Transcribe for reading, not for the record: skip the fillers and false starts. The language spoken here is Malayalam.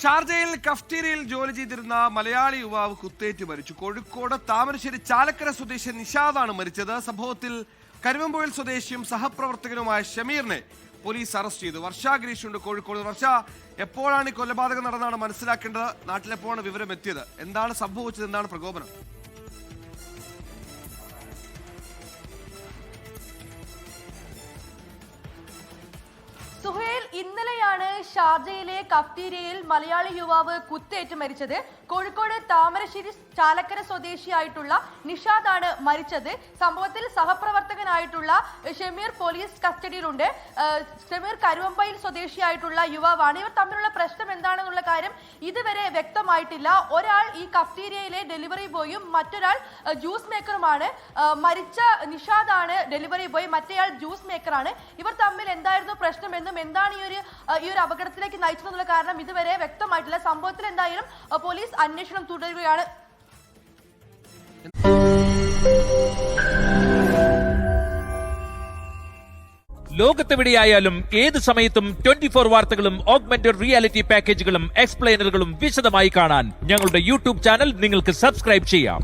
ഷാർജയിൽ കഫ്റ്റീരിയയിൽ ജോലി ചെയ്തിരുന്ന മലയാളി യുവാവ് കുത്തേറ്റ് മരിച്ചു. കോഴിക്കോട് താമരശ്ശേരി ചാലക്കര സ്വദേശി നിഷാദാണ് മരിച്ചത്. സംഭവത്തിൽ കരുവമ്പുഴൽ സ്വദേശിയും സഹപ്രവർത്തകനുമായ ഷമീറിനെ പോലീസ് അറസ്റ്റ് ചെയ്തു. വർഷ ഗിരീഷുണ്ട് കോഴിക്കോട്. വർഷ, എപ്പോഴാണ് ഈ കൊലപാതകം നടന്നാണ് മനസ്സിലാക്കേണ്ടത്? നാട്ടിലെപ്പോഴാണ് വിവരം എത്തിയത്? എന്താണ് സംഭവിച്ചത്? എന്താണ് പ്രകോപനം? സുഹേൽ, ഇന്നലെയാണ് ഷാർജയിലെ കഫ്റ്റീരിയയിൽ മലയാളി യുവാവ് കുത്തേറ്റ് മരിച്ചത്. കോഴിക്കോട് താമരശ്ശേരി ചാലക്കര സ്വദേശിയായിട്ടുള്ള നിഷാദാണ് മരിച്ചത്. സംഭവത്തിൽ സഹപ്രവർത്തകനായിട്ടുള്ള ഷമീർ പോലീസ് കസ്റ്റഡിയിലുണ്ട്. ഷമീർ കരുവമ്പയിൽ സ്വദേശിയായിട്ടുള്ള യുവാവാണ്. ഇവർ തമ്മിലുള്ള പ്രശ്നം എന്താണെന്നുള്ള കാര്യം ഇതുവരെ വ്യക്തമായിട്ടില്ല. ഒരാൾ ഈ കഫ്റ്റീരിയയിലെ ഡെലിവറി ബോയും മറ്റൊരാൾ ജ്യൂസ് മേക്കറുമാണ്. മരിച്ച നിഷാദാണ് ഡെലിവറി ബോയ്, മറ്റേയാൾ ജ്യൂസ് മേക്കറാണ്. ഇവർ തമ്മിൽ എന്തായിരുന്നു പ്രശ്നമെന്നും എന്താണ് ഈ ഒരു അപകടത്തിലേക്ക് നയിച്ചതെന്നുള്ള കാരണം ഇതുവരെ വ്യക്തമായിട്ടില്ല. സംഭവത്തിൽ എന്തായാലും പോലീസ് അന്വേഷണം തുടരുകയാണ്. ലോകത്തെവിടെയായാലും ഏത് സമയത്തും 24 വാർത്തകളും ഓഗ്മെന്റഡ് റിയാലിറ്റി പാക്കേജുകളും എക്സ്പ്ലെയിനറുകളും വിശദമായി കാണാൻ ഞങ്ങളുടെ യൂട്യൂബ് ചാനൽ നിങ്ങൾക്ക് സബ്സ്ക്രൈബ് ചെയ്യാം.